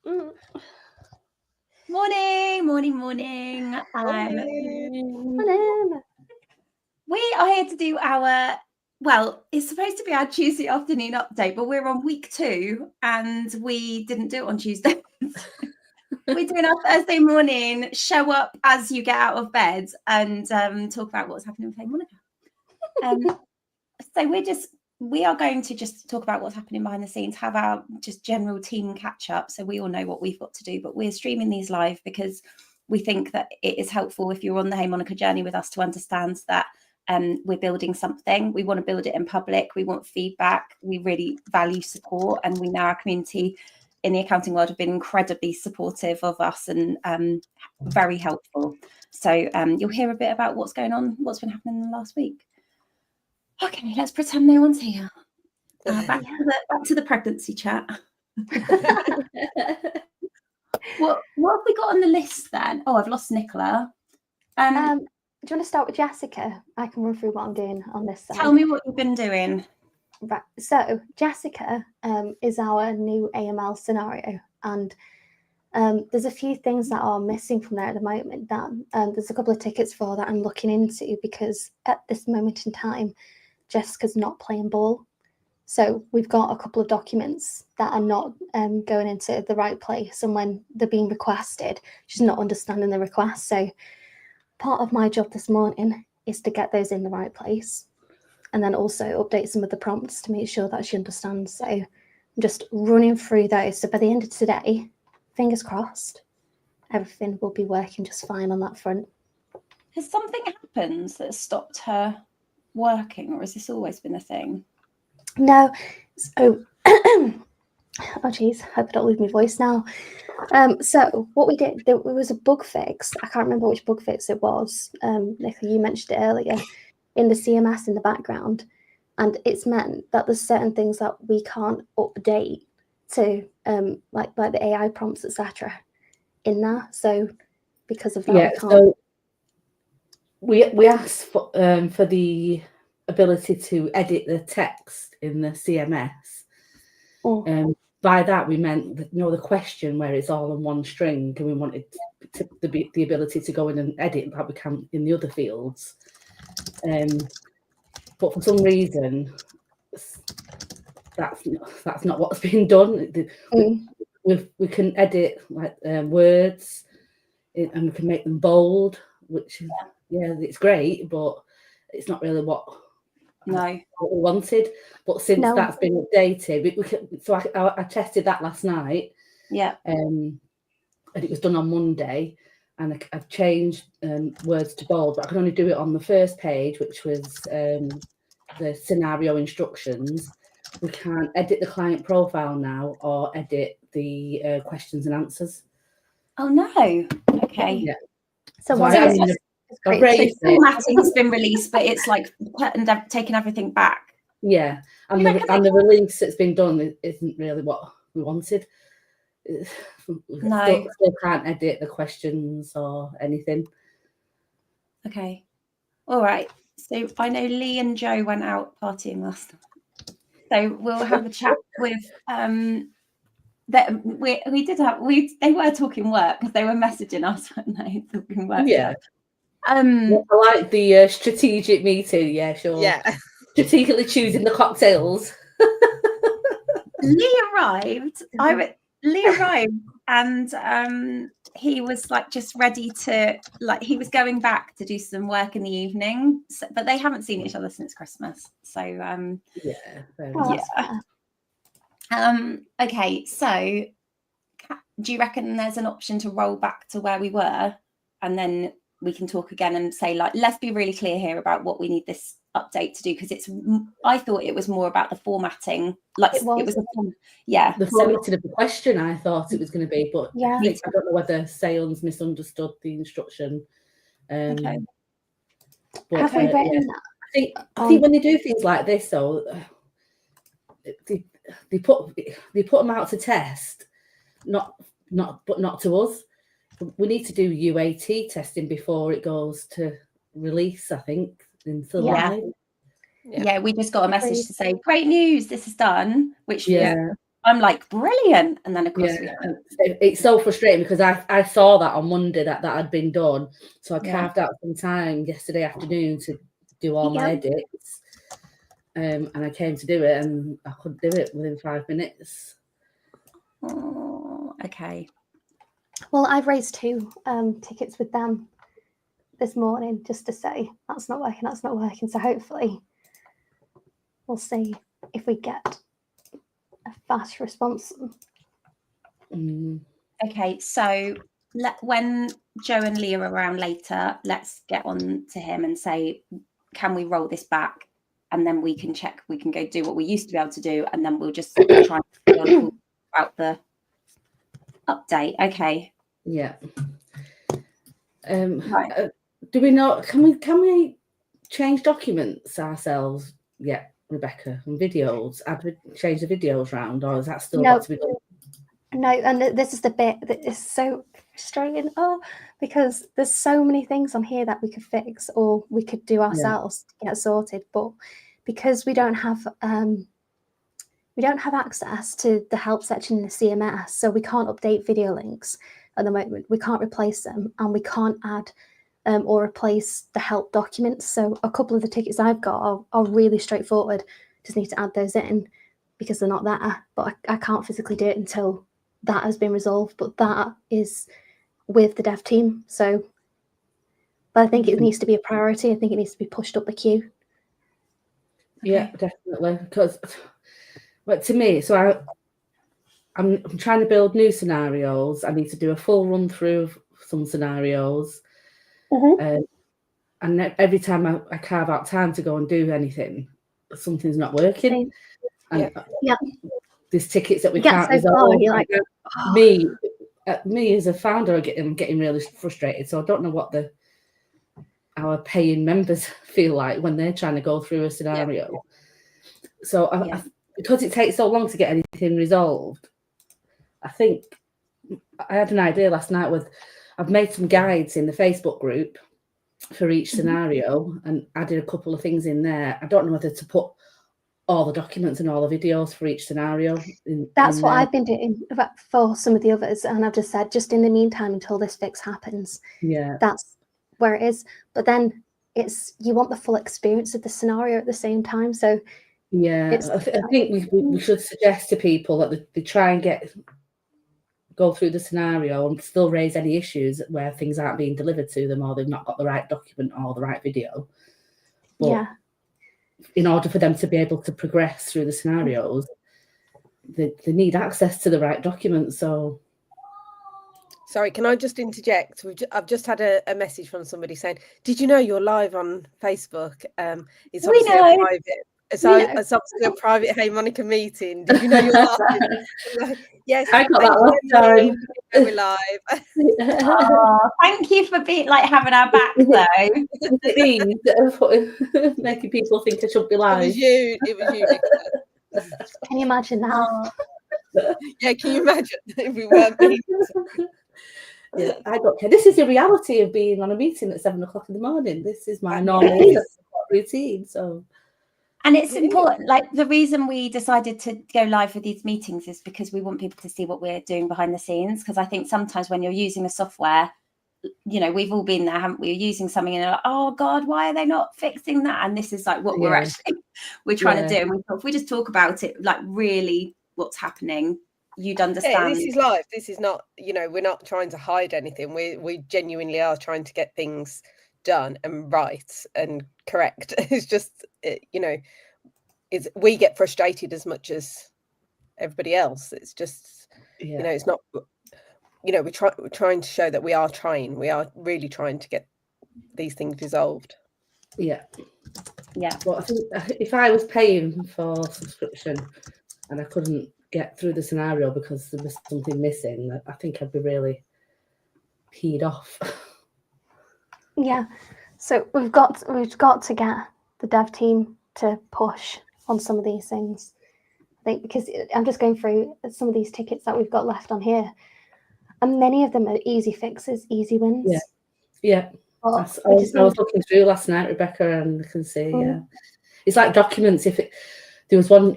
Morning. We are here to do it's supposed to be our Tuesday afternoon update, but we're on week 2 and we didn't do it on Tuesday. We're doing our Thursday morning show up as you get out of bed and talk about what's happening with Hey Monika. So we are going to just talk about what's happening behind the scenes, have our just general team catch up so we all know what we've got to do. But we're streaming these live because we think that it is helpful if you're on the Hey Monika journey with us to understand that we're building something. We want to build it in public. We want feedback. We really value support. And we know our community in the accounting world have been incredibly supportive of us and very helpful. So you'll hear a bit about what's going on, what's been happening in the last week. Okay, let's pretend no one's here. Back to the pregnancy chat. What have we got on the list then? Oh, I've lost Nicola. Do you want to start with Jessica? I can run through what I'm doing on this side. Tell me what you've been doing. Right. So Jessica is our new AML scenario, and there's a few things that are missing from there at the moment. That there's a couple of tickets for that I'm looking into because at this moment in time, Jessica's not playing ball. So we've got a couple of documents that are not going into the right place, and when they're being requested, she's not understanding the request. So part of my job this morning is to get those in the right place and then also update some of the prompts to make sure that she understands. So I'm just running through those. So by the end of today, fingers crossed, everything will be working just fine on that front. Has something happened that stopped her working, or has this always been a thing? No. So, oh geez, hope I don't lose my voice now. So what we did, there was a bug fix. I can't remember which bug fix it was. Nicola, you mentioned it earlier in the CMS in the background, and it's meant that there's certain things that we can't update to like the AI prompts, etc. in there. So because of that, we asked for the ability to edit the text in the CMS. By that we meant the question where it's all in one string, and we wanted the ability to go in and edit like we can in the other fields. But for some reason, that's not what's been done. We can edit words, and we can make them bold, which is it's great, but it's not really what we wanted. But since that's been updated, so I tested that last night. And it was done on Monday, and I've changed words to bold, but I can only do it on the first page, which was the scenario instructions. We can't edit the client profile now or edit the questions and answers. Oh no. Okay. Yeah. So formatting's been released, but it's like taking everything back. Yeah, and the release that's been done isn't really what we wanted. No, still can't edit the questions or anything. Okay, all right. So I know Lee and Joe went out partying last night, so we'll have a chat with that they were talking work because they were messaging us, weren't they? Talking work. Yeah. I like the strategic meeting. Yeah, sure. Yeah. Strategically choosing the cocktails. Lee arrived. And he was just ready to he was going back to do some work in the evening, but they haven't seen each other since Christmas. So okay, so do you reckon there's an option to roll back to where we were, and then we can talk again and say let's be really clear here about what we need this update to do, because I thought it was more about the formatting. The formatting of the question I thought it was going to be, but I don't know whether Sayon's misunderstood the instruction. Okay. Have we written that? I think when they do things like this, though, they put them out to test, not to us. We need to do UAT testing before it goes to release, I think. Yeah, we just got a message to say, great news, this is done, which is I'm like, brilliant. And then of course it's so frustrating because I saw that on Monday that had been done. So I Yeah. carved out some time yesterday afternoon to do all my edits. And I came to do it and I couldn't do it within 5 minutes. Oh, okay. Well, I've raised 2 tickets with them this morning just to say that's not working. So hopefully we'll see if we get a fast response. Okay, so when Joe and Leah are around later, let's get on to him and say, can we roll this back? And then we can check, we can go do what we used to be able to do, and then we'll just try and be on call about the update. Okay. Yeah. Right. Do we not? Can we change documents ourselves? Yeah, Rebecca, and videos. Change the videos round, or is that still got to be done? No, and this is the bit that is so frustrating. Because there's so many things on here that we could fix or we could do ourselves to get sorted, but because we don't have access to the help section in the CMS, so we can't update video links at the moment. We can't replace them, and we can't add or replace the help documents. So a couple of the tickets I've got are really straightforward. Just need to add those in because they're not there. But I can't physically do it until that has been resolved. But that is with the dev team. So, but I think it needs to be a priority. I think it needs to be pushed up the queue. Yeah, definitely. Because, but to me, so I'm trying to build new scenarios. I need to do a full run through of some scenarios. And every time I carve out time to go and do anything, something's not working. And there's tickets that we can't resolve. Like, me as a founder, I'm getting really frustrated. So I don't know what our paying members feel like when they're trying to go through a scenario. So because it takes so long to get anything resolved, I think I had an idea last night I've made some guides in the Facebook group for each scenario and added a couple of things in there. I don't know whether to put all the documents and all the videos for each scenario. That's what I've been doing for some of the others. And I've just said, just in the meantime, until this fix happens, that's where it is. But then you want the full experience of the scenario at the same time. So I think we should suggest to people that they try and go through the scenario and still raise any issues where things aren't being delivered to them or they've not got the right document or the right video. But in order for them to be able to progress through the scenarios, they need access to the right documents. So, sorry, can I just interject? I've just had a message from somebody saying, "Did you know you're live on Facebook?" It's obviously a private. It's obviously a private Hey Monika meeting. Did you know you're live? Yes, I got that last time. We're live. Thank you for having our back, though. Making people think I should be live. It was you, Nicola. Can you imagine that? Yeah, can you imagine if we weren't being? Yeah, I don't care. This is the reality of being on a meeting at 7 o'clock in the morning. This is my normal routine. So. And it's important, like the reason we decided to go live with these meetings is because we want people to see what we're doing behind the scenes. Because I think sometimes when you're using a software, we've all been there, haven't we? Using something and you're like, oh God, why are they not fixing that? And this is like what we're trying to do. And we thought if we just talk about it, like really what's happening, you'd understand. This is live. This is not, we're not trying to hide anything. We genuinely are trying to get things done and right and correct. It's just we get frustrated as much as everybody else. It's just it's not we're trying to show that we are really trying to get these things resolved. Well, I think if I was paying for subscription and I couldn't get through the scenario because there was something missing, I think I'd be really peed off. So we've got to get the dev team to push on some of these things. I think because I'm just going through some of these tickets that we've got left on here, and many of them are easy fixes, easy wins. I was looking through last night, Rebecca, and I can see. It's like documents. There was one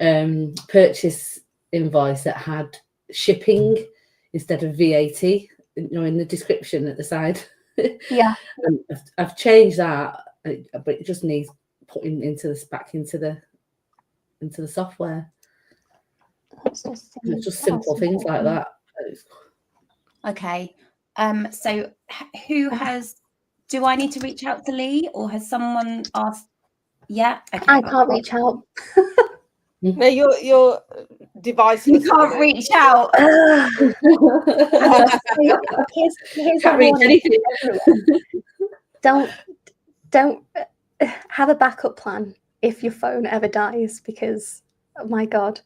purchase invoice that had shipping instead of VAT, in the description at the side. Yeah. And I've changed that, but it just needs putting back into the software. It's just simple things like that. Okay. So do I need to reach out to Lee, or has someone asked? Yeah. Okay. I can't reach out. No, your device. You can't reach out. Here's Can't reach anything. Don't have a backup plan if your phone ever dies, because oh my God,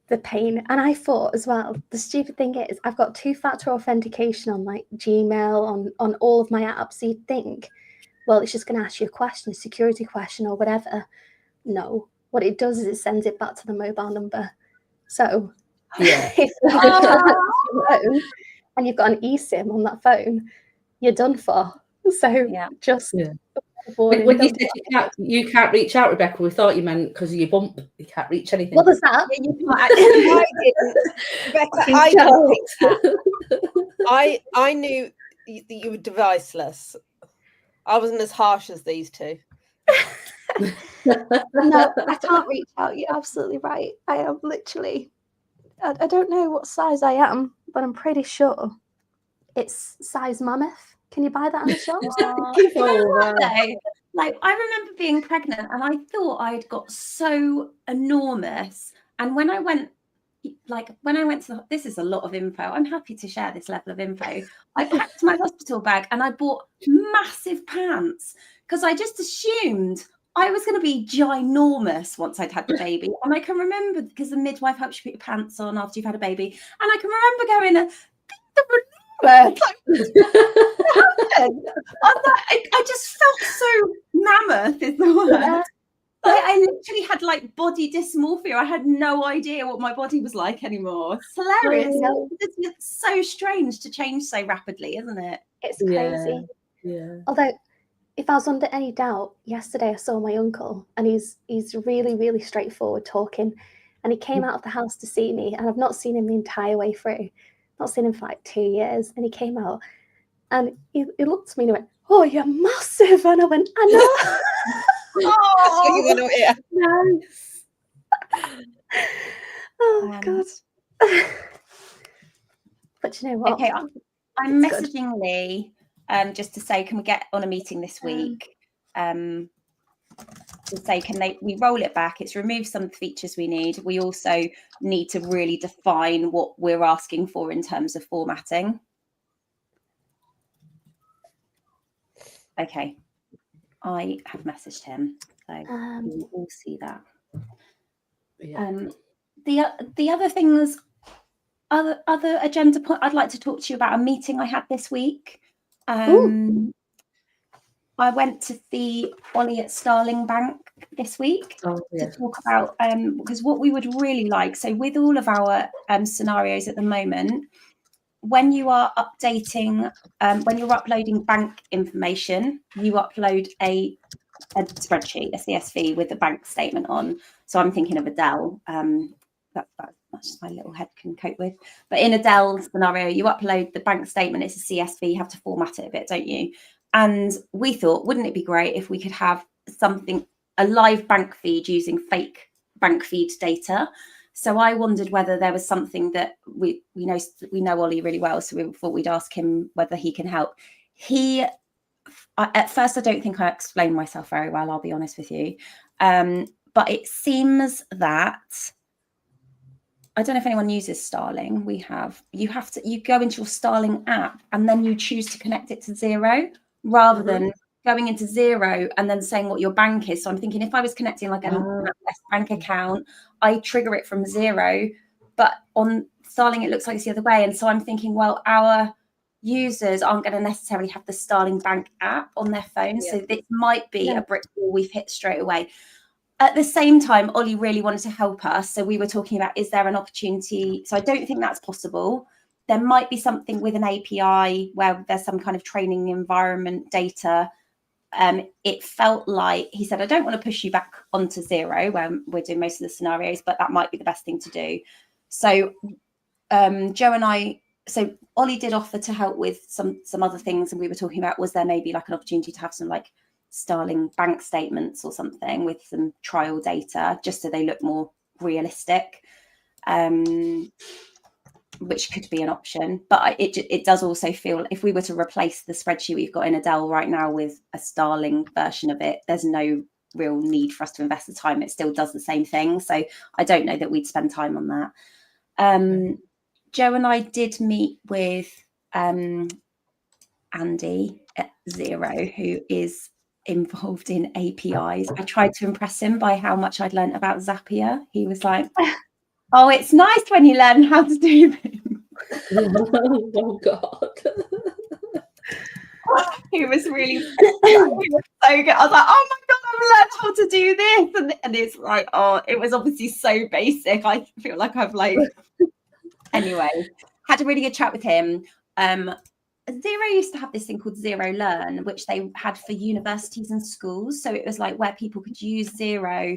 the pain. And I thought as well, the stupid thing is I've got 2-factor authentication on like Gmail, on all of my apps. So you'd think, well, it's just going to ask you a question, a security question or whatever. No, what it does is it sends it back to the mobile number. So Yeah. if you charge your phone and you've got an eSIM on that phone, you're done for. So just when you said you can't reach out, Rebecca, we thought you meant because of your bump, you can't reach anything. What was that? Yeah, you can't actually. Rebecca, I didn't think that. I knew that you were deviceless. I wasn't as harsh as these two. No, I can't reach out. You're absolutely right. I am literally, I don't know what size I am, but I'm pretty sure it's size mammoth. Can you buy that in the shop? Like, I remember being pregnant and I thought I'd got so enormous. And when I went to this is a lot of info. I'm happy to share this level of info. I packed my hospital bag and I bought massive pants because I just assumed I was going to be ginormous once I'd had the baby. And I can remember, because the midwife helps you put your pants on after you've had a baby. And I can remember going, I just felt so mammoth is the word. Yeah. I literally had like body dysmorphia. I had no idea what my body was like anymore. It's hilarious. It's so strange to change so rapidly, isn't it? It's crazy. Yeah. Although, if I was under any doubt, yesterday I saw my uncle, and he's really, really straightforward talking. And he came out of the house to see me, and I've not seen him the entire way through. Not seen him for like 2 years. And he came out and he looked at me and he went, "Oh, you're massive." And I went, "I know." Oh, you want to hear? Nice. Oh God. But you know what? Okay, I'm messaging Lee just to say, can we get on a meeting this week? To say, we roll it back? It's removed some features we need. We also need to really define what we're asking for in terms of formatting. Okay, I have messaged him, so we'll all see that. Yeah. The other things, other agenda point, I'd like to talk to you about a meeting I had this week. I went to see Ollie at Starling Bank this week to talk about, because what we would really like, so with all of our scenarios at the moment, when you are updating, when you're uploading bank information, you upload a spreadsheet, a CSV with the bank statement on. So I'm thinking of Adele. That's just my little head can cope with. But in Adele's scenario, you upload the bank statement, it's a CSV, you have to format it a bit, don't you? And we thought, wouldn't it be great if we could have a live bank feed using fake bank feed data? So I wondered whether there was something that we know Ollie really well, so we thought we'd ask him whether he can help. At first, I don't think I explained myself very well, I'll be honest with you. But it seems that, I don't know if anyone uses Starling. You go into your Starling app and then you choose to connect it to Xero rather than going into Xero and then saying what your bank is. So I'm thinking, if I was connecting like a bank account, I trigger it from Xero, but on Starling, it looks like it's the other way. And so I'm thinking, well, our users aren't going to necessarily have the Starling Bank app on their phone. Yeah. So this might be a brick wall we've hit straight away. At the same time, Ollie really wanted to help us. So we were talking about, is there an opportunity? So I don't think that's possible. There might be something with an API where there's some kind of training environment data it felt like he said, I don't want to push you back onto zero when we're doing most of the scenarios, but that might be the best thing to do. So Joe and I, so Ollie did offer to help with some other things, and we were talking about, was there maybe like an opportunity to have some like Starling bank statements or something with some trial data, just so they look more realistic, which could be an option. But it does also feel, if we were to replace the spreadsheet we've got in Adele right now with a Starling version of it, there's no real need for us to invest the time. It still does the same thing. So I don't know that we'd spend time on that. Joe and I did meet with Andy at Xero, who is involved in APIs. I tried to impress him by how much I'd learned about Zapier. He was like, oh, it's nice when you learn how to do them. Oh God. He was really he was so good. I was like, oh my God, I've learned how to do this. And it's like, oh, it was obviously so basic. I feel like I've like, anyway, had a really good chat with him. Xero used to have this thing called Xero Learn, which they had for universities and schools. So it was like where people could use Xero.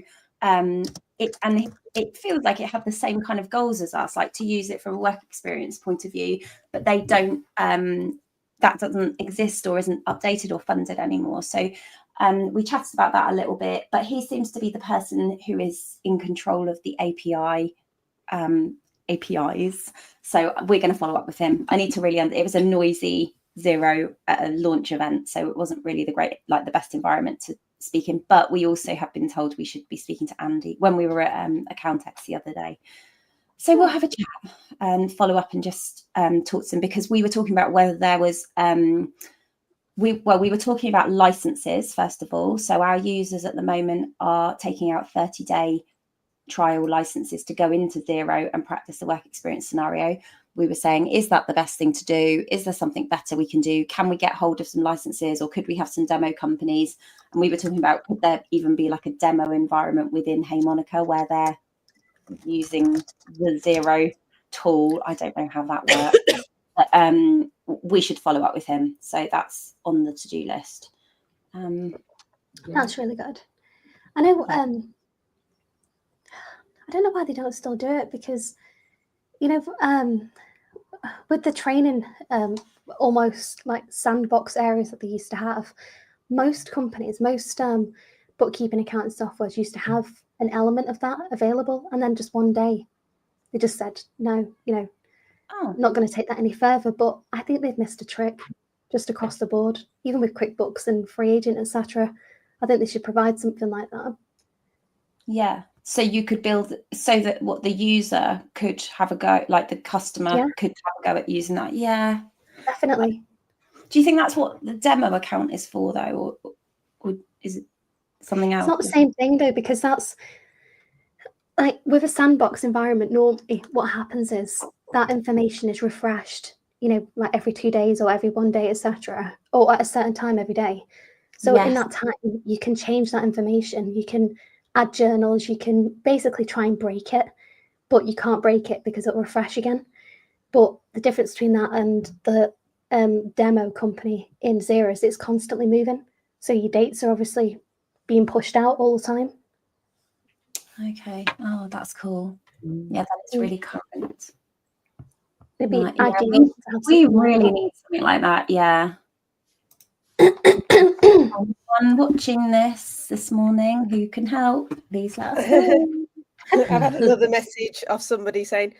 It feels like it had the same kind of goals as us, like to use it from a work experience point of view, but they don't, that doesn't exist or isn't updated or funded anymore. So we chatted about that a little bit, but he seems to be the person who is in control of the APIs. So we're going to follow up with him. I need to really, it was a noisy Xero at a launch event, so it wasn't really the best environment to speak in, but we also have been told we should be speaking to Andy when we were at Accountex the other day. So we'll have a chat and follow up and just talk to them, because we were talking about whether there was we were talking about licenses first of all. So our users at the moment are taking out 30-day trial licenses to go into Xero and practice the work experience scenario. We were saying, is that the best thing to do? Is there something better we can do? Can we get hold of some licenses, or could we have some demo companies? And we were talking about, could there even be like a demo environment within Hey Monika where they're using the Xero tool? I don't know how that works. But we should follow up with him. So that's on the to-do list. That's really good. I know, I don't know why they don't still do it, because, you know, with the training, almost like sandbox areas that they used to have, most companies, most bookkeeping accounting softwares used to have an element of that available, and then just one day they just said, no, you know, not going to take that any further. But I think they've missed a trick just across the board, even with QuickBooks and Free Agent, etc. I think they should provide something like that. Yeah. So you could build so that what the user could have a go, like the customer could have a go at using that. Yeah, definitely. Do you think that's what the demo account is for, though, or is it something else? It's not the same thing though, because that's like with a sandbox environment. Normally, what happens is that information is refreshed, you know, like every 2 days or every 1 day, etc., or at a certain time every day. So in that time, you can change that information. You can add journals. You can basically try and break it, but you can't break it because it'll refresh again. But the difference between that and the demo company in Xero is it's constantly moving. So your dates are obviously being pushed out all the time. Okay. Oh, that's cool. Yeah, that is really current. Maybe we really need something like that. Yeah. Anyone watching this morning who can help, please let us know. I've had another message of somebody saying,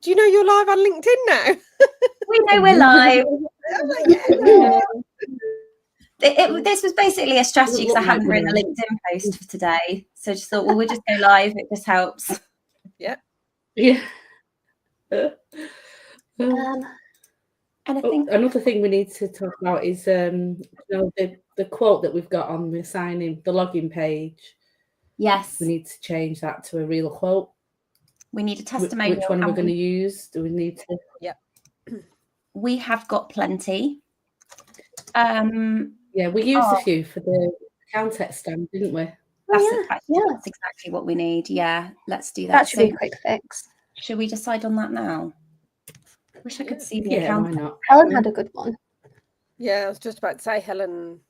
do you know you're live on LinkedIn now? We know we're live. This was basically a strategy because I hadn't written a LinkedIn post for today. So I just thought, well, we'll just go live. It just helps. Yeah. Yeah. Another thing we need to talk about is you know, the quote that we've got on the sign-in, the login page. Yes. We need to change that to a real quote. We need a testimonial. Which one are we going to use? Do we need to? Yeah. We have got plenty. Yeah, we used a few for the Accountex stand, didn't we? That's exactly what we need. Yeah, let's do that. That should be a quick fix. Should we decide on that now? Wish I could see the account. Why not? Helen had a good one. Yeah, I was just about to say Helen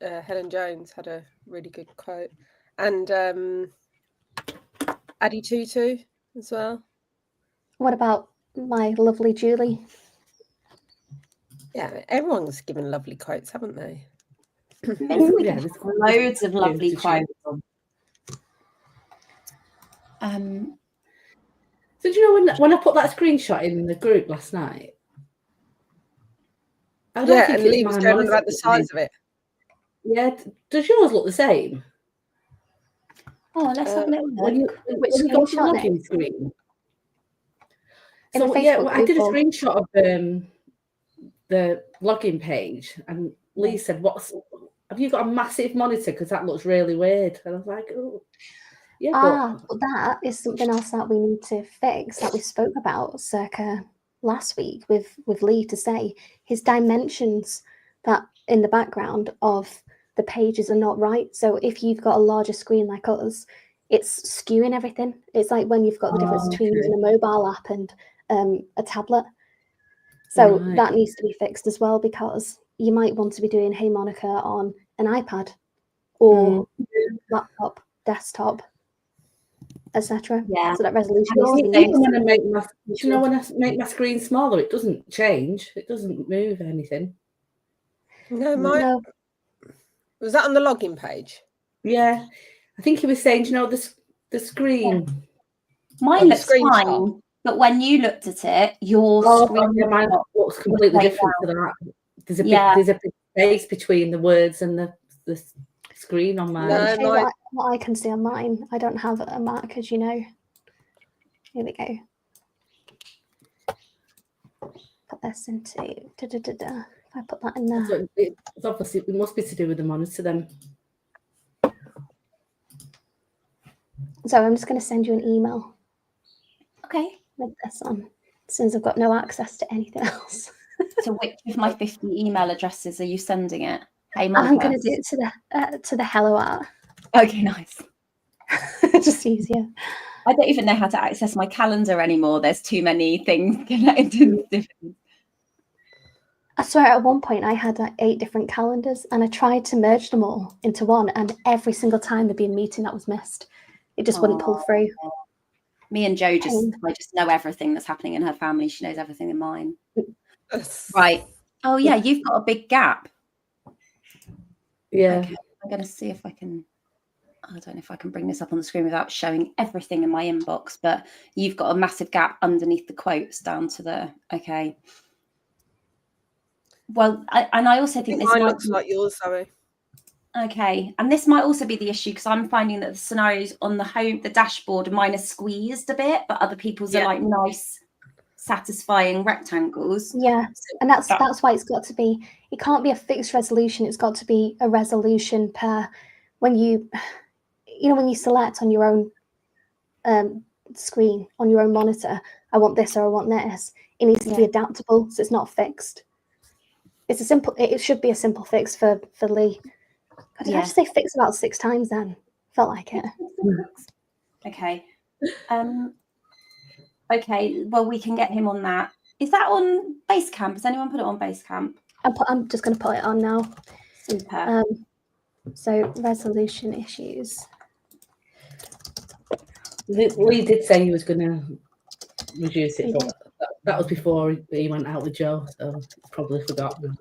Helen Jones had a really good quote, and Addie Tutu as well. What about my lovely Julie? Yeah, everyone's given lovely quotes, haven't they? Maybe we Yeah, can there's have loads of lovely to quotes. So do you know when I put that screenshot in the group last night? I don't think and it's Lee was my going on monitor about the size of it. Yeah, does yours look the same? Oh, let's have a little When you look. Which when you go to the screenshot login screen. In the So yeah, Facebook I did a group or- screenshot of the login page, and Lee said, have you got a massive monitor? Because that looks really weird. And I was like, oh, yeah, but that is something else that we need to fix that we spoke about circa last week with Lee to say his dimensions that in the background of the pages are not right. So if you've got a larger screen like us, it's skewing everything. It's like when you've got the difference between using a mobile app and a tablet. So that needs to be fixed as well, because you might want to be doing Hey Monika on an iPad or laptop, desktop, etc. Yeah. So that resolution Even when I make my screen smaller, it doesn't change. It doesn't move anything. No. Was that on the login page? Yeah, I think he was saying, the screen. Yeah. Mine looks fine, but when you looked at it, your screen mine looks completely different to that. There's a big space between the words and the screen on mine. Let me show you what I can see on mine. I don't have a Mac, as you know. Here we go. Put this into If I put that in there. So it's obviously, it must be to do with the monitor then. So I'm just going to send you an email. Okay. With this on, since I've got no access to anything else. So which of my 50 email addresses are you sending it? Hey, Monika. I'm going to do it to the hello art. Okay, nice. Just easier. I don't even know how to access my calendar anymore. There's too many things connected. I swear at one point I had 8 different calendars and I tried to merge them all into one, and every single time there'd be a meeting that was missed. It just wouldn't pull through. Me and Jo I just know everything that's happening in her family. She knows everything in mine. Right. Oh yeah, you've got a big gap. Yeah. Okay. I'm going to see if I can. I don't know if I can bring this up on the screen without showing everything in my inbox, but you've got a massive gap underneath the quotes down to the, okay. Well, I also think this mine looks like yours, sorry. Okay, and this might also be the issue, because I'm finding that the scenarios on the dashboard, mine are squeezed a bit, but other people's are like nice, satisfying rectangles. Yeah, and that's why it's got to be. It can't be a fixed resolution. It's got to be a resolution per when you select on your own screen on your own monitor. I want this or I want this. It needs to be adaptable, so it's not fixed. It's a simple. It should be a simple fix for Lee. Did I just say fix about 6 times then? Felt like it. Okay. Okay, well, we can get him on that. Is that on Basecamp? Has anyone put it on Basecamp? I'm just going to put it on now. Super. So resolution issues. Lee did say he was going to reduce it, but that was before he went out with Jo, so he's probably forgotten.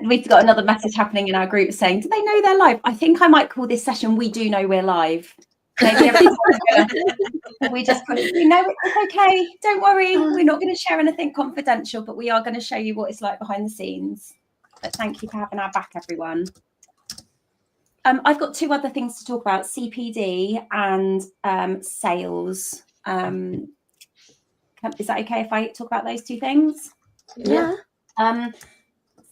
We've got another message happening in our group saying, do they know they're live? I think I might call this session, We Do Know We're Live. Maybe we just put it, we know it's okay. Don't worry. We're not going to share anything confidential, but we are going to show you what it's like behind the scenes. But thank you for having our back, everyone. I've got 2 other things to talk about, CPD and sales. Is that okay if I talk about those 2 things? Yeah.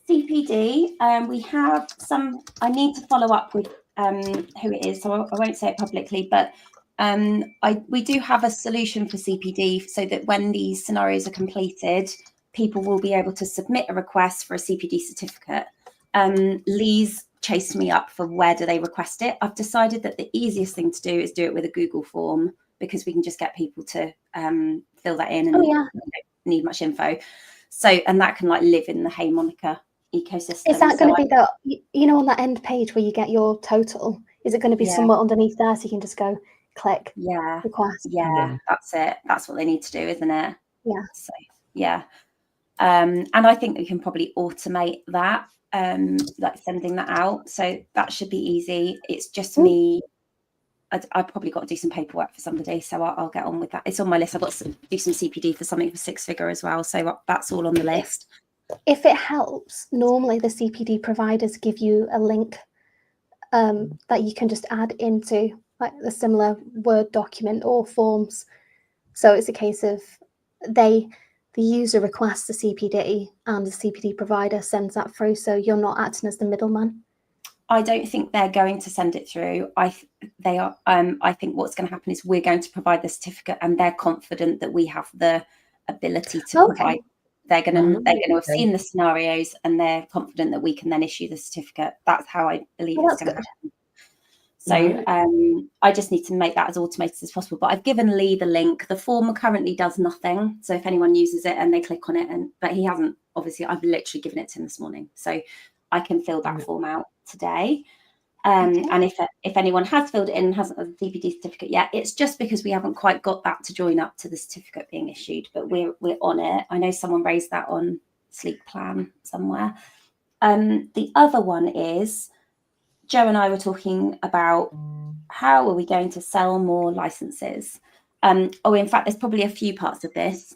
CPD, we have some, I need to follow up with who it is, so I won't say it publicly, but we do have a solution for CPD so that when these scenarios are completed, people will be able to submit a request for a CPD certificate. Lee's chased me up for where do they request it. I've decided that the easiest thing to do is do it with a Google form, because we can just get people to fill that in and don't need much info. So, and that can like live in the Hey Monika ecosystem. Is that going to be on that end page where you get your total? Is it going to be somewhere underneath there so you can just go click request? Yeah, that's it. That's what they need to do, isn't it? Yeah. So yeah. And I think we can probably automate that, like sending that out. So that should be easy. It's just me. I've probably got to do some paperwork for somebody, so I'll get on with that. It's on my list. I've got to do some CPD for something for 6-figure as well, so that's all on the list. If it helps, normally the CPD providers give you a link that you can just add into like a similar Word document or forms. So it's a case of the user requests the CPD and the CPD provider sends that through, so you're not acting as the middleman. I don't think they're going to send it through. I think what's going to happen is we're going to provide the certificate, and they're confident that we have the ability to provide. They're going to have seen the scenarios, and they're confident that we can then issue the certificate. That's how I believe it's going to happen. So I just need to make that as automated as possible. But I've given Lee the link. The form currently does nothing. So if anyone uses it and they click on it, but he hasn't, obviously, I've literally given it to him this morning. So I can fill that form out today. And if anyone has filled it in and hasn't got the CPD certificate yet, it's just because we haven't quite got that to join up to the certificate being issued. But we're on it. I know someone raised that on Sleek Plan somewhere. The other one is, Joe and I were talking about how are we going to sell more licenses. In fact, there's probably a few parts of this.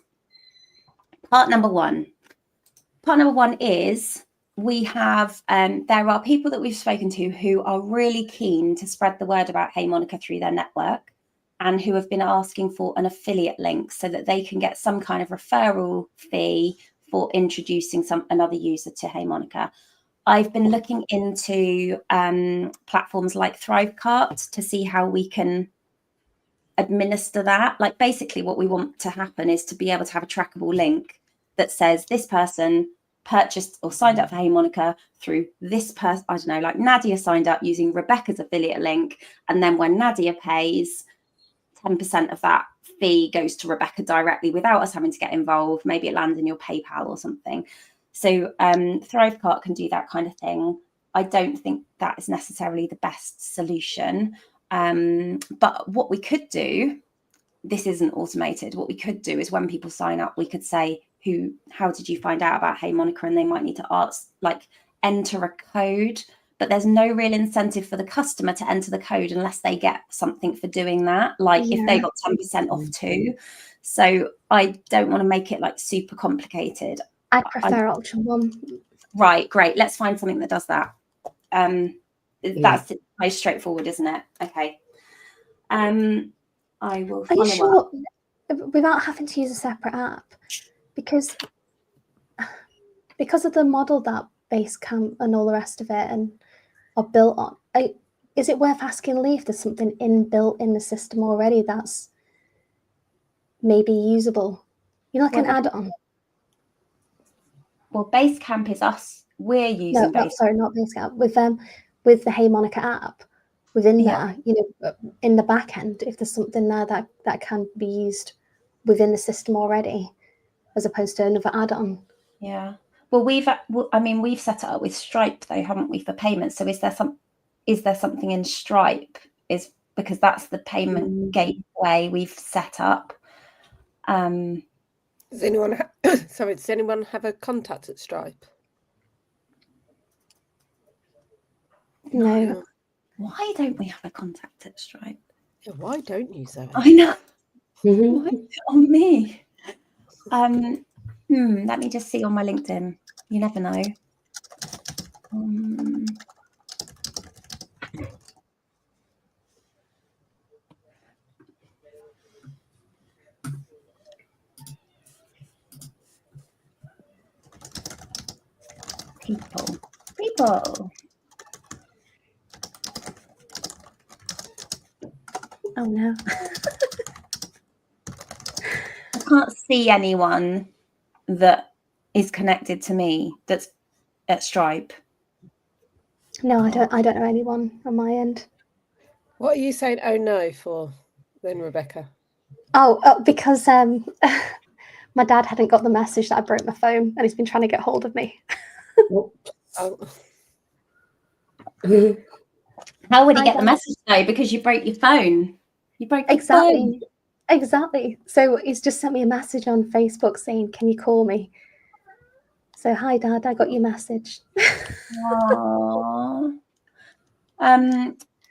Part number one is we have, there are people that we've spoken to who are really keen to spread the word about Hey Monika through their network, and who have been asking for an affiliate link so that they can get some kind of referral fee for introducing another user to Hey Monika. I've been looking into platforms like Thrivecart to see how we can administer that. Like, basically what we want to happen is to be able to have a trackable link that says this person purchased or signed up for Hey Monika through this person. I don't know, like Nadia signed up using Rebecca's affiliate link, and then when Nadia pays, 10% of that fee goes to Rebecca directly without us having to get involved. Maybe it lands in your PayPal or something. So Thrivecart can do that kind of thing. I don't think that is necessarily the best solution. But what we could do, this isn't automated. What we could do is when people sign up, we could say, how did you find out about Hey Monika? And they might need to ask, like, enter a code. But there's no real incentive for the customer to enter the code unless they get something for doing that. Like if they got 10% off too. So I don't want to make it like super complicated. I prefer option one. Right, great. Let's find something that does that. That's most straightforward, isn't it? Okay. I will follow. Are you sure without having to use a separate app? Because of the model that Basecamp and all the rest of it and are built on, is it worth asking Lee if there's something inbuilt in the system already that's maybe usable? You know, like an add-on. Well, Basecamp is us. We're using Basecamp. Sorry, not Basecamp. With the Hey Monika app within there, you know, in the back end, if there's something there that can be used within the system already, as opposed to another add-on. Yeah. Well, we've set it up with Stripe though, haven't we, for payments? So is there something in Stripe? Is because that's the payment gateway we've set up. Does anyone have a contact at Stripe? No. Why don't we have a contact at Stripe? Yeah, why don't you, Zoe? I know. Why is it on me? Let me just see on my LinkedIn. You never know. People. Oh no. I can't see anyone that is connected to me that's at Stripe. No, I don't know anyone on my end. What are you saying oh no for then, Rebecca? Oh, because my dad hadn't got the message that I broke my phone and he's been trying to get hold of me. Oh. How would he Hi, get the Dad. message though? Because you broke your phone. You broke your Exactly. phone. Exactly. So he's just sent me a message on Facebook saying, "Can you call me?" So, hi, Dad. I got your message. Aww.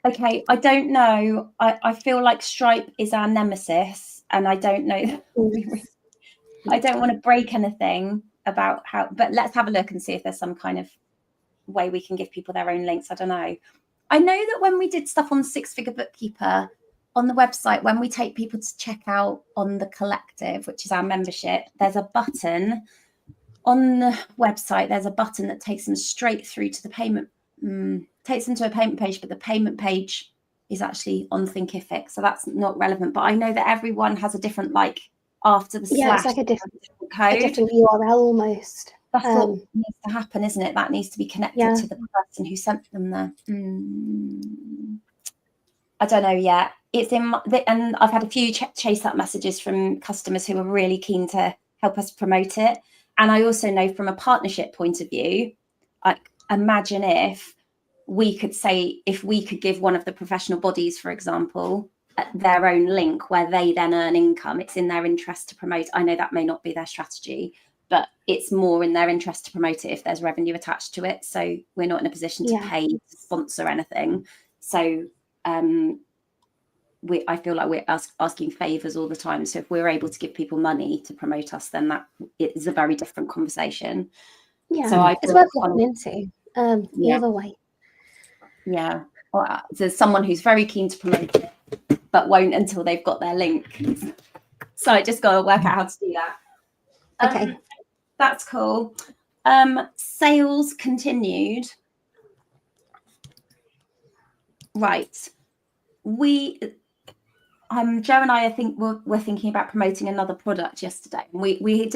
Okay, I don't know. I feel like Stripe is our nemesis, and I don't know. I don't want to break anything about how, but let's have a look and see if there's some kind of way we can give people their own links. I don't know. I know that when we did stuff on Six Figure Bookkeeper on the website, when we take people to check out on the collective, which is our membership, there's a button on the website. There's a button that takes them straight through to the payment, takes them to a payment page, but the payment page is actually on Thinkific. So that's not relevant. But I know that everyone has a different, like after the slash, it's like a different code. A different URL almost. That's what needs to happen, isn't it? That needs to be connected to the person who sent them there. I don't know yet. It's in and I've had a few chase up messages from customers who are really keen to help us promote it. And I also know from a partnership point of view, like imagine if we could say, if we could give one of the professional bodies, for example, their own link where they then earn income. It's in their interest to promote. I know that may not be their strategy, but it's more in their interest to promote it if there's revenue attached to it. So we're not in a position to pay to sponsor anything. So I feel like we're asking favors all the time. So if we're able to give people money to promote us, then that is a very different conversation. Yeah, so it's worth looking into either way. Yeah, or there's someone who's very keen to promote it, but won't until they've got their link. So I just got to work out how to do that. Okay. That's cool. Sales continued. Right. Joe and I think we're thinking about promoting another product yesterday. We had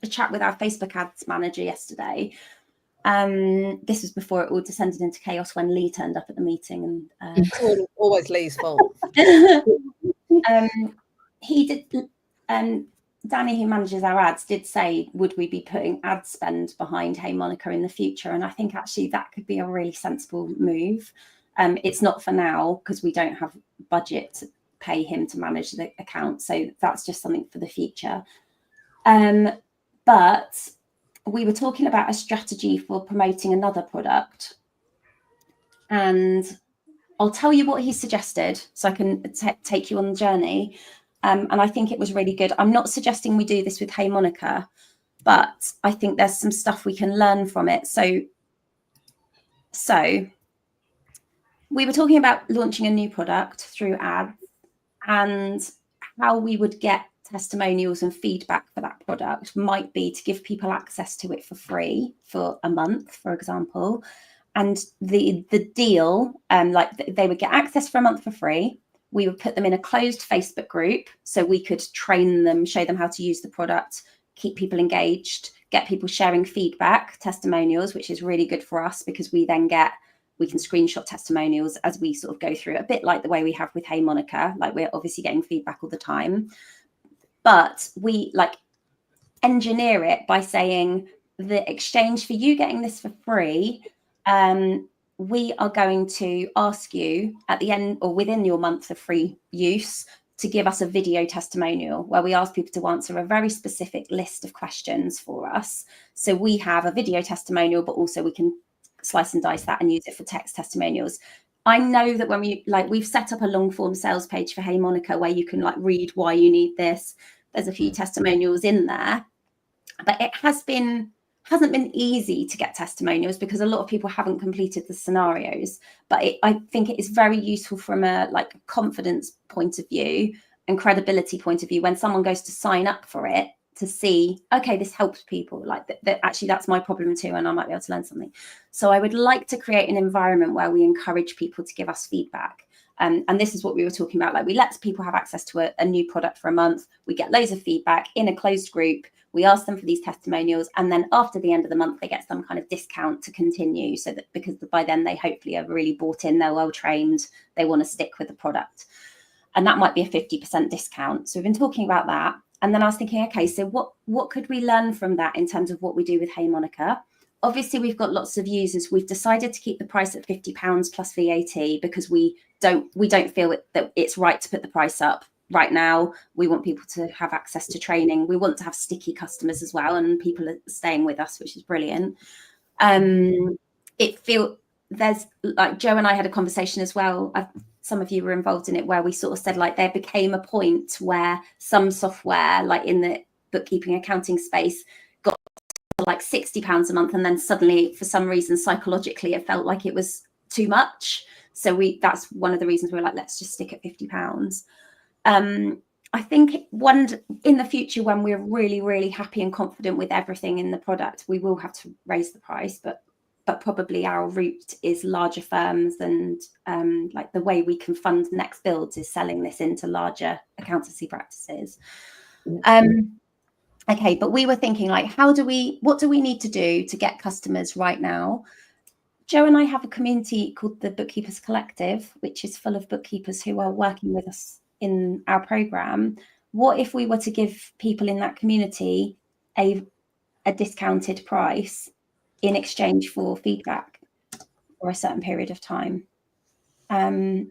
a chat with our Facebook ads manager yesterday. This was before it all descended into chaos when Lee turned up at the meeting, and always Lee's fault. He did. Danny, who manages our ads, did say, would we be putting ad spend behind Hey Monika in the future? And I think actually that could be a really sensible move. It's not for now because we don't have budget to pay him to manage the account. So that's just something for the future. But we were talking about a strategy for promoting another product. And I'll tell you what he suggested so I can take you on the journey. And I think it was really good. I'm not suggesting we do this with Hey Monika, but I think there's some stuff we can learn from it. So we were talking about launching a new product through ads and how we would get testimonials and feedback for that product might be to give people access to it for free for a month, for example. And the deal, like they would get access for a month for free. We would put them in a closed Facebook group so we could train them, show them how to use the product, keep people engaged, get people sharing feedback, testimonials, which is really good for us because we can screenshot testimonials as we sort of go through, a bit like the way we have with Hey Monika. Like we're obviously getting feedback all the time, but we like engineer it by saying the exchange for you getting this for free, we are going to ask you at the end or within your month of free use to give us a video testimonial where we ask people to answer a very specific list of questions for us. So we have a video testimonial, but also we can slice and dice that and use it for text testimonials. I know that when we've set up a long form sales page for Hey Monika where you can like read why you need this. There's a few testimonials in there, but it hasn't been easy to get testimonials because a lot of people haven't completed the scenarios. But I think it is very useful from a like confidence point of view and credibility point of view when someone goes to sign up for it to see, okay, this helps people, like that actually that's my problem too, and I might be able to learn something. So I would like to create an environment where we encourage people to give us feedback. And this is what we were talking about. Like we let people have access to a new product for a month. We get loads of feedback in a closed group. We ask them for these testimonials. And then after the end of the month, they get some kind of discount to continue. So that because by then they hopefully are really bought in, they're well trained, they want to stick with the product. And that might be a 50% discount. So we've been talking about that. And then I was thinking, okay, so what could we learn from that in terms of what we do with Hey Monika? obviously we've got lots of users. We've decided to keep the price at £50 plus VAT because we don't feel that it's right to put the price up right now. We want people to have access to training. We want to have sticky customers as well, and people are staying with us, which is brilliant. There's like Joe and I had a conversation as well. Some of you were involved in it, where we sort of said like there became a point where some software, like in the bookkeeping accounting space, got like £60 a month, and then suddenly for some reason psychologically it felt like it was too much. So that's one of the reasons we're like, let's just stick at £50. I think in the future, when we're really, really happy and confident with everything in the product, we will have to raise the price, but probably our route is larger firms, and like the way we can fund next builds is selling this into larger accountancy practices. Okay, but we were thinking like, what do we need to do to get customers right now? Joe and I have a community called the Bookkeepers Collective, which is full of bookkeepers who are working with us in our program. What if we were to give people in that community a discounted price in exchange for feedback for a certain period of time? We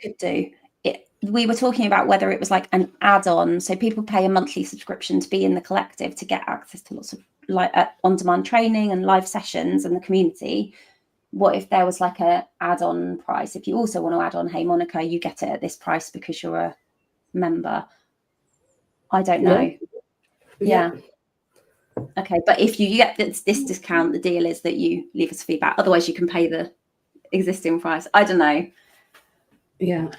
could do it. We were talking about whether it was like an add-on, so people pay a monthly subscription to be in the collective to get access to lots of like on-demand training and live sessions and the community. What if there was like a add-on price? If you also want to add on Hey Monika, you get it at this price because you're a member. I don't know. Yeah. Okay, but if you get this discount, the deal is that you leave us feedback. Otherwise, you can pay the existing price. I don't know. Yeah.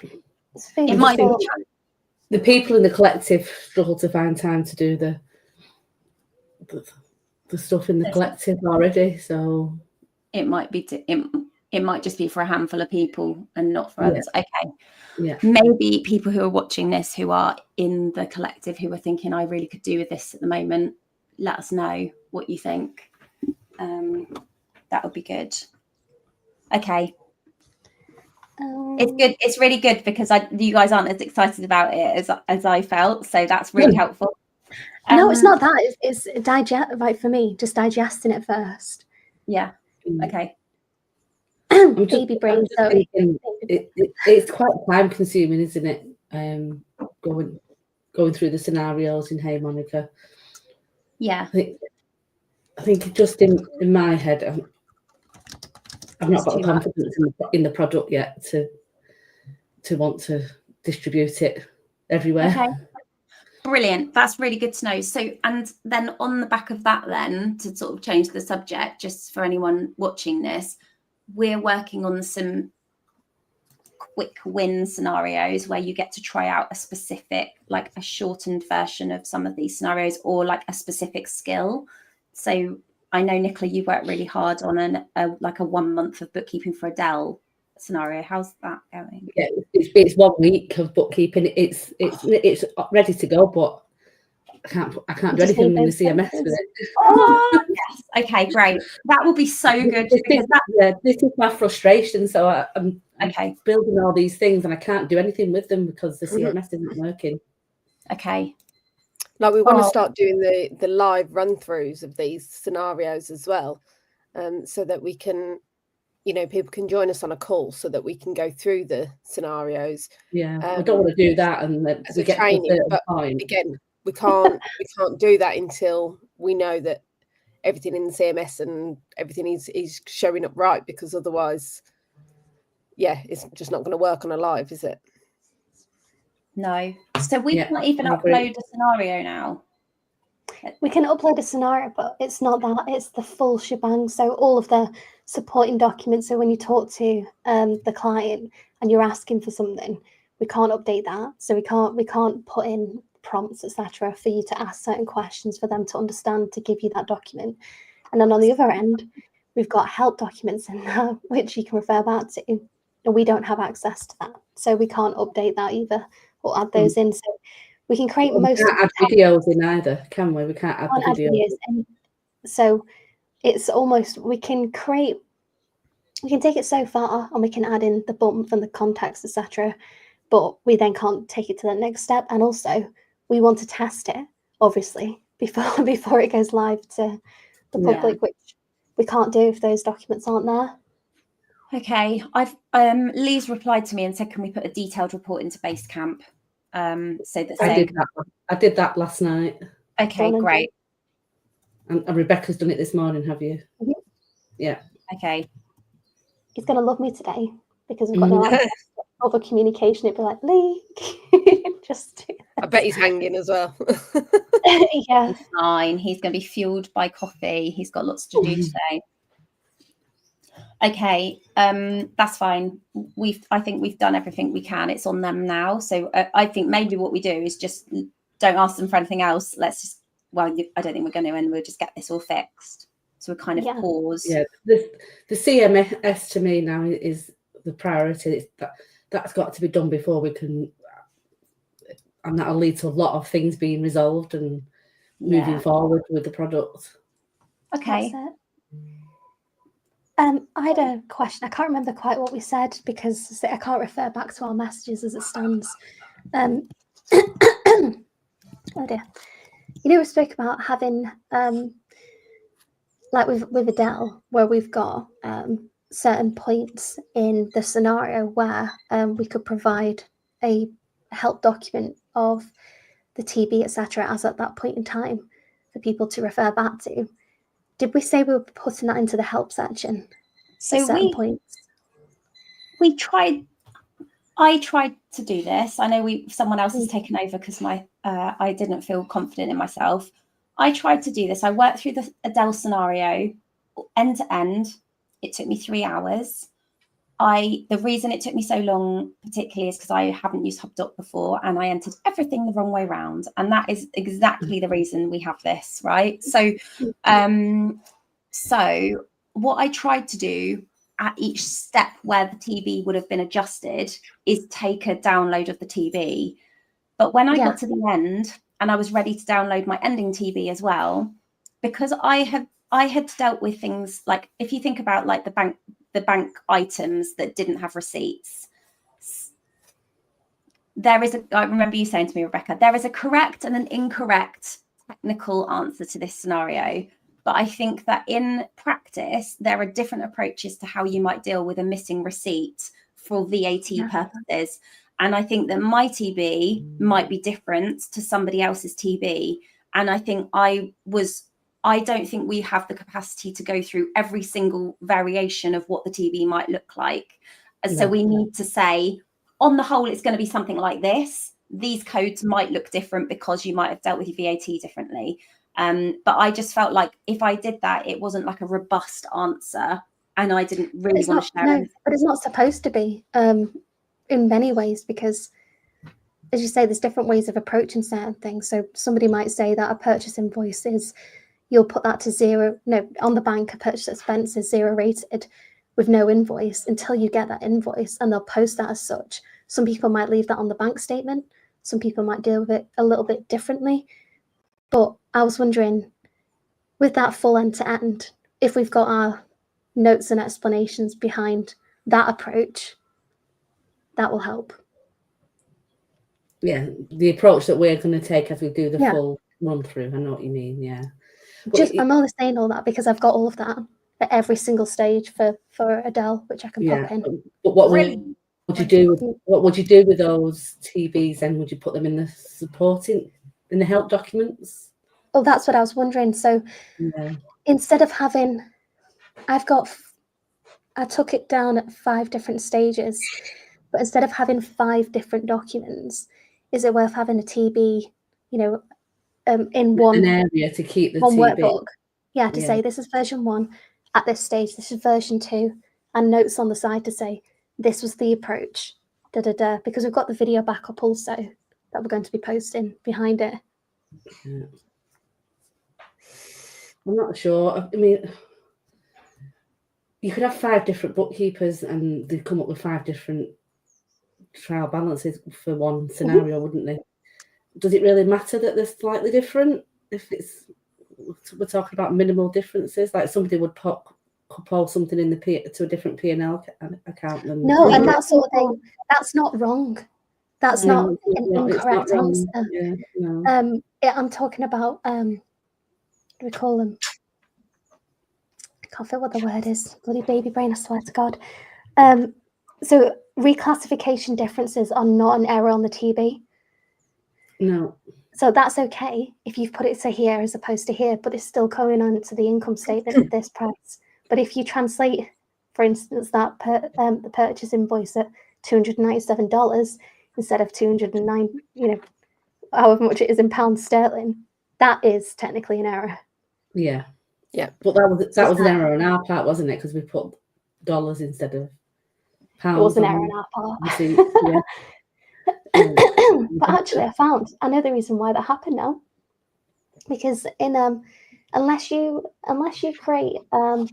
It might be. The people in the collective struggle to find time to do the stuff in the collective already, so it might be it might just be for a handful of people and not for others. Okay. Yeah. Maybe people who are watching this who are in the collective who are thinking, I really could do with this at the moment, let us know what you think. That would be good. Okay. It's good. It's really good because you guys aren't as excited about it as I felt, so that's really helpful. No, it's not that. It's digest, like for me, just digesting it first. Yeah. Okay. Baby brain. So it's quite time consuming, isn't it? Going through the scenarios in Hey Monika. Yeah. I think just in my head, I've not got the confidence in the product yet to want to distribute it everywhere. Okay. Brilliant. That's really good to know. So, and then on the back of that, then to sort of change the subject, just for anyone watching this, we're working on some quick win scenarios where you get to try out a specific, like a shortened version of some of these scenarios, or like a specific skill. So I know, Nicola, you worked really hard on like a 1 month of bookkeeping for Adele scenario. How's that going? Yeah, it's 1 week of bookkeeping. It's ready to go, but I can't do anything in the CMS with it. Oh yes, okay, great. That will be so good because this is my frustration. So I'm okay building all these things and I can't do anything with them because the CMS isn't working. Okay. Like we want to start doing the live run-throughs of these scenarios as well, so that we can, people can join us on a call so that we can go through the scenarios. Yeah, I don't want to do that and then as we a get training, to a certain but point. again, we can't do that until we know that everything in the CMS and everything is showing up right, because otherwise, it's just not going to work on a live, is it? No. So we can't even upload a scenario now. We can upload a scenario, but it's not that. It's the full shebang. So all of the supporting documents. So when you talk to the client and you're asking for something, we can't update that. So we can't put in prompts, etc., for you to ask certain questions for them to understand to give you that document. And then on the other end, we've got help documents in there which you can refer back to, and we don't have access to that, so we can't update that either or add those in. So we can create We can't add videos in either, can we? We can't add the videos in. So it's almost we can take it so far and we can add in the bump and the context, etc., but we then can't take it to the next step. And also we want to test it obviously, before it goes live to the public, which we can't do if those documents aren't there. Okay, I've Lee's replied to me and said, can we put a detailed report into Basecamp? So that I did that last night. Okay, great. And Rebecca's done it this morning, have you? Mm-hmm. Yeah. Okay. He's going to love me today because we've got no other communication. It'd be like, Lee, just. I bet he's hanging as well. Yeah. He's fine. He's going to be fueled by coffee. He's got lots to do today. Okay, that's fine. I think we've done everything we can. It's on them now. So I think maybe what we do is just don't ask them for anything else. Let's just, well, I don't think we're going to, and we'll just get this all fixed. So we kind of pause. Yeah, the CMS to me now is the priority. That's got to be done before we can, and that'll lead to a lot of things being resolved and moving forward with the product. Okay. I had a question. I can't remember quite what we said because I can't refer back to our messages as it stands. Oh dear. You know, we spoke about having like with Adele, where we've got certain points in the scenario where we could provide a help document of the TB, etc., as at that point in time for people to refer back to. Did we say we were putting that into the help section? So points. We tried. I tried to do this. I know someone else has taken over because I didn't feel confident in myself. I tried to do this. I worked through the Adele scenario end to end. It took me 3 hours. The reason it took me so long, particularly, is because I haven't used HubDoc before and I entered everything the wrong way around. And that is exactly the reason we have this, right? So, so what I tried to do at each step where the TB would have been adjusted is take a download of the TB. But when I got to the end and I was ready to download my ending TB as well, because I had dealt with things like, if you think about like the bank items that didn't have receipts, I remember you saying to me, Rebecca, there is a correct and an incorrect technical answer to this scenario. But I think that in practice, there are different approaches to how you might deal with a missing receipt for VAT purposes. And I think that my TB might be different to somebody else's TB. And I think I don't think we have the capacity to go through every single variation of what the TB might look like. So we need to say, on the whole, it's going to be something like this. These codes might look different because you might have dealt with your VAT differently. But I just felt like if I did that, it wasn't like a robust answer, and I didn't really want to share anything. But it's not supposed to be in many ways, because, as you say, there's different ways of approaching certain things. So somebody might say that a purchase invoice is, you'll put that to zero. No, on the bank, a purchase expense is 0 rated with no invoice until you get that invoice, and they'll post that as such. Some people might leave that on the bank statement. Some people might deal with it a little bit differently. But I was wondering, with that full end-to-end, if we've got our notes and explanations behind that approach, that will help. Yeah, the approach that we're going to take as we do the full run-through. I know what you mean, yeah. I'm only saying all that because I've got all of that at every single stage for Adele, which I can pop in. But what would you do with those TBs then? Would you put them in the supporting, in the help documents? Oh, that's what I was wondering. So instead of having, I took it down at 5 different stages, but instead of having 5 different documents, is it worth having a TB, in one area to keep the one TB workbook? Yeah, to say this is version 1 at this stage, this is version 2, and notes on the side to say this was the approach, because we've got the video backup also that we're going to be posting behind it. Yeah. I'm not sure. I mean, you could have 5 different bookkeepers and they come up with 5 different trial balances for one scenario, wouldn't they? Does it really matter that they're slightly different? If we're talking about minimal differences, like somebody would pull something in to a different P&L account. No, and that sort of thing, that's not wrong. That's not an incorrect answer. Yeah, no. I'm talking about what do we call them? I can't feel what the word is. Bloody baby brain, I swear to God. So reclassification differences are not an error on the TB. No. So that's okay if you've put it to here as opposed to here, but it's still going on to the income statement at this price. But if you translate, for instance, that the purchase invoice at $297 instead of 209, however much it is in pounds sterling, that is technically an error. Yeah. Yeah. But that was an error on our part, wasn't it? Because we put dollars instead of pounds. It was an error on our part. Yeah. But actually, I know the reason why that happened now. Because in unless you create a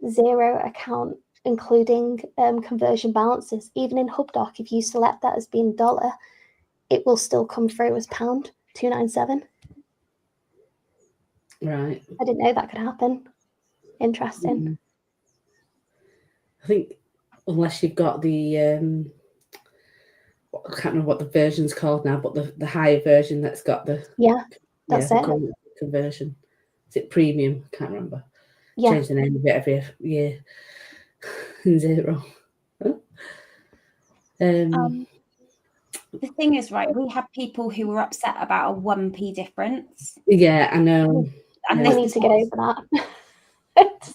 zero account including conversion balances, even in HubDoc, if you select that as being dollar, it will still come through as pound 297. Right. I didn't know that could happen. Interesting. Mm-hmm. I think unless you've got the I can't remember what the version's called now, but the higher version that's got the that's it. Conversion. Is it premium? I can't remember. Yeah. Change the name of it every year. Zero. The thing is, right, we had people who were upset about a 1p difference. Yeah, I know. And we need to get over that.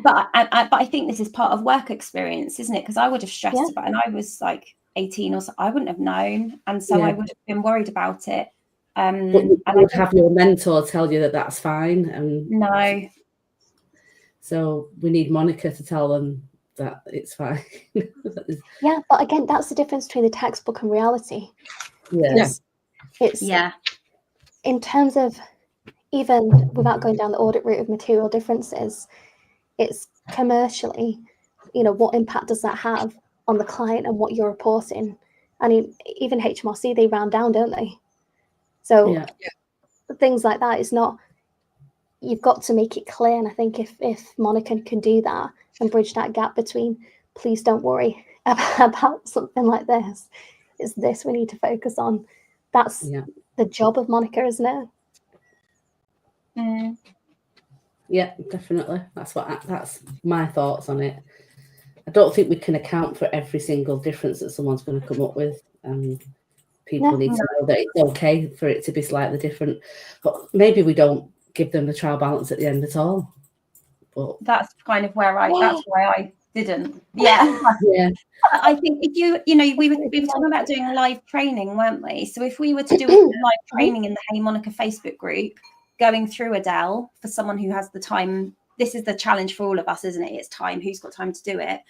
But I think this is part of work experience, isn't it? Because I would have stressed about, and I was like 18 or so, I wouldn't have known, and so I would have been worried about it. But you would have your mentor tell you that that's fine, and no. So we need Monika to tell them that it's fine. Yeah, but again, that's the difference between the textbook and reality. Yeah. It's in terms of, even without going down the audit route of material differences, it's commercially, what impact does that have on the client and what you're reporting? I mean, even HMRC, they round down, don't they? So things like that is not, you've got to make it clear. And I think if Monika can do that and bridge that gap between, please don't worry about something like this, it's this we need to focus on. That's the job of Monika, isn't it? Mm. Yeah, definitely. That's my thoughts on it. I don't think we can account for every single difference that someone's going to come up with, and people need to know that it's okay for it to be slightly different. But maybe we don't give them the trial balance at the end at all. But that's kind of where that's why I didn't. Yeah. I think if we were talking about doing live training, weren't we? So if we were to do a live training in the Hey Monika Facebook group, going through Adele for someone who has the time, this is the challenge for all of us, isn't it? It's time. Who's got time to do it?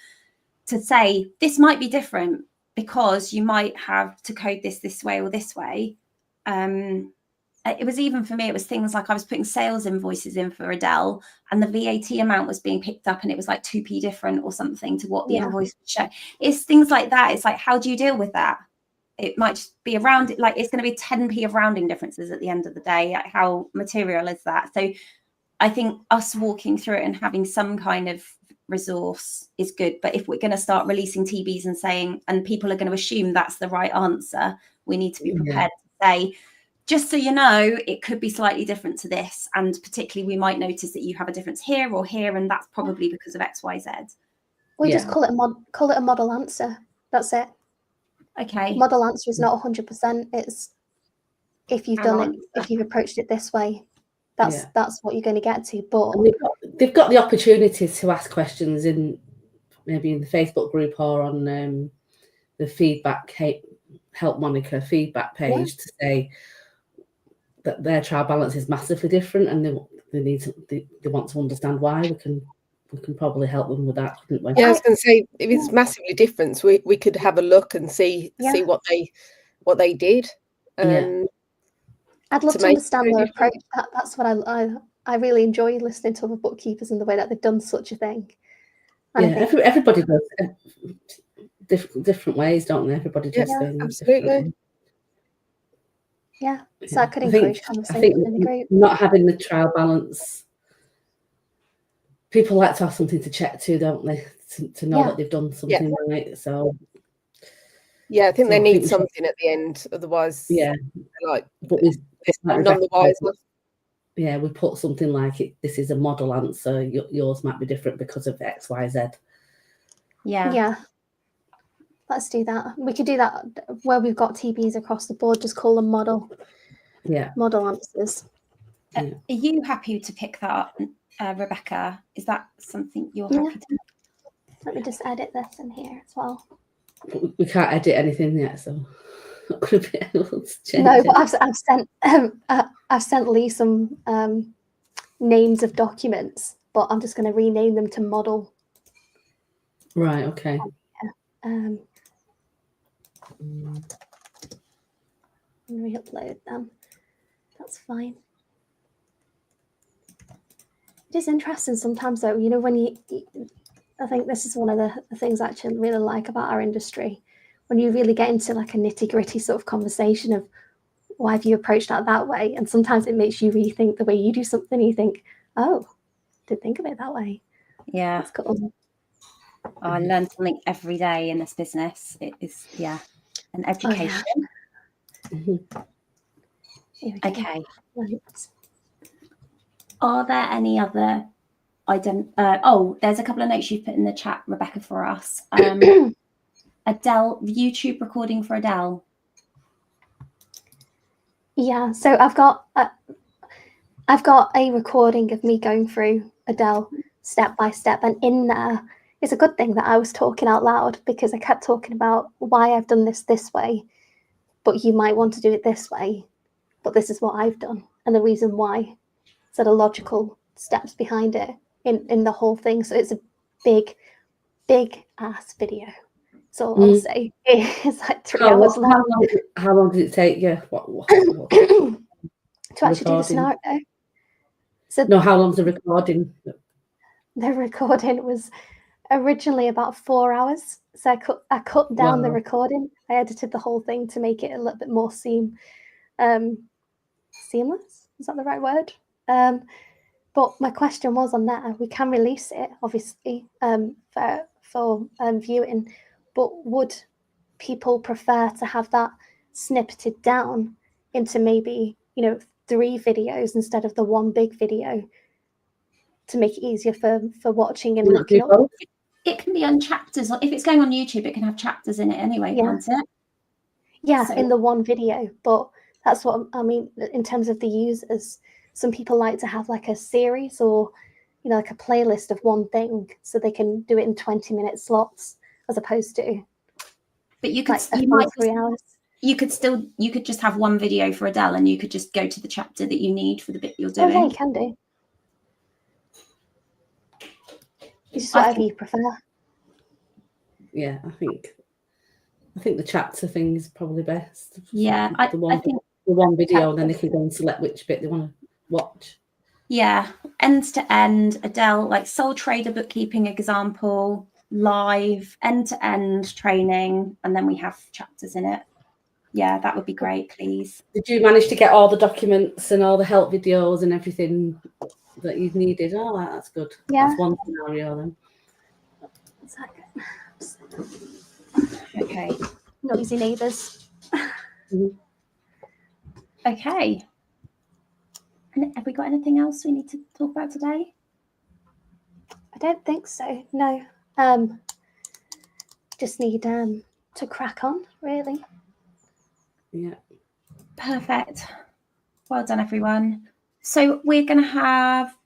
To say this might be different because you might have to code this way or this way. It was, even for me, it was things like I was putting sales invoices in for Adele and the VAT amount was being picked up and it was like 2p different or something to what the invoice would show. It's things like that. It's like, how do you deal with that? It might just be around, like it's going to be 10p of rounding differences at the end of the day. Like, how material is that? So I think us walking through it and having some kind of resource is good. But if we're going to start releasing TBs and saying, and people are going to assume that's the right answer, we need to be prepared to say, just so you know, it could be slightly different to this. And particularly, we might notice that you have a difference here or here, and that's probably because of X, Y, Z. We just call it a model answer. That's it. Okay. Model answer is not 100%. It's if you've done it, if you've approached it this way, that's what you're going to get to. But they've got the opportunity to ask questions maybe in the Facebook group or on the feedback Help Monika feedback page to say that their trial balance is massively different, and they want to understand why. We can probably help them with that, couldn't we? Yeah, I was going to say, if it's massively different, we could have a look and see what they did. I'd love to understand their approach. That's what I really enjoy listening to other bookkeepers and the way that they've done such a thing. And everybody does different ways, don't they? Everybody does things absolutely. Yeah, so I could encourage conversation in the group. Not having the trial balance, people like to have something to check to, don't they? To know that they've done something right. So Yeah, I think So they I need think something at the end, otherwise, yeah, like but it's like none the Rebecca, wiser. yeah, we put something like it. This is a model answer. Yours might be different because of X, Y, Z. Yeah. Let's do that. We could do that where we've got TBs across the board. Just call them model answers. Are you happy to pick that up, Rebecca? Is that something you're happy to? Let me just edit this in here as well. We can't edit anything yet, so I'm not going to be able to change No, it. but I've sent Lee some names of documents, but I'm just going to rename them to model. Right. Okay. And re-upload them. That's fine. It is interesting sometimes, though. You know, when I think this is one of the things I actually really like about our industry. When you really get into like a nitty-gritty sort of conversation of why have you approached that way, and sometimes it makes you rethink the way you do something. You think, oh, didn't think of it that way. Yeah, that's cool. Oh, I learn something every day in this business. It is, an education. Okay. Right. Are there any other there's a couple of notes you've put in the chat, Rebecca, for us. Adele, YouTube recording for Adele. Yeah, so I've got a recording of me going through Adele step by step, and in there it's a good thing that I was talking out loud, because I kept talking about why I've done this way, but you might want to do it this way, but this is what I've done, and the reason why. So the logical steps behind it in the whole thing. So it's a big ass video. So I'll say it's like 3 hours long. How long did it take you? What to actually do the scenario? So no, how long's the recording? The recording was originally about 4 hours. So I cut down the recording. I edited the whole thing to make it a little bit more seamless. Is that the right word? But my question was on that. We can release it, obviously, for viewing. But would people prefer to have that snippeted down into maybe 3 videos instead of the one big video, to make it easier for watching and looking up? It can be on chapters. If it's going on YouTube, it can have chapters in it anyway, can't it? Yeah, so in the one video. But that's what I mean in terms of the users. Some people like to have like a series, or like a playlist of one thing, so they can do it in 20-minute slots, as opposed to. But you could, like 3 hours. You could just have one video for Adele, and you could just go to the chapter that you need for the bit you're doing. Oh, yeah, you can do. It's just whatever you prefer. Yeah, I think the chapter thing is probably best. Yeah, I think the one video, then they can go and select which bit they want to watch. Yeah, end to end, Adele, like sole trader bookkeeping example, live, end to end training, and then we have chapters in it. Yeah, that would be great, please. Did you manage to get all the documents and all the help videos and everything that you needed? Oh, that's good. Yeah. That's one scenario then. Okay. Noisy neighbours. Okay. And have we got anything else we need to talk about today? I don't think so. No. Just need to crack on, really. Yeah. Perfect. Well done, everyone. So we're going to have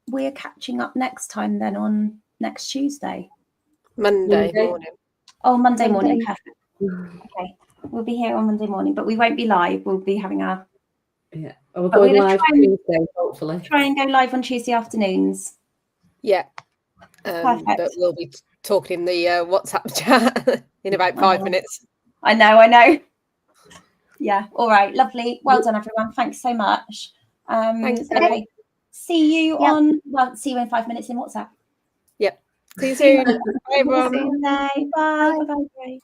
we're catching up next time then on next Tuesday. Monday morning. Oh, Monday morning. Perfect. Okay. We'll be here on Monday morning, but we won't be live. We'll be having our... Yeah. We're going live Tuesday, hopefully. Try and go live on Tuesday afternoons. Yeah. But we'll be talking in the WhatsApp chat in about 5 minutes. I know. Yeah. All right. Lovely. Well done, everyone. Thanks so much. Thanks. Okay. See you see you in 5 minutes in WhatsApp. Yep. See you soon. Bye, everyone. Bye. Bye. Bye.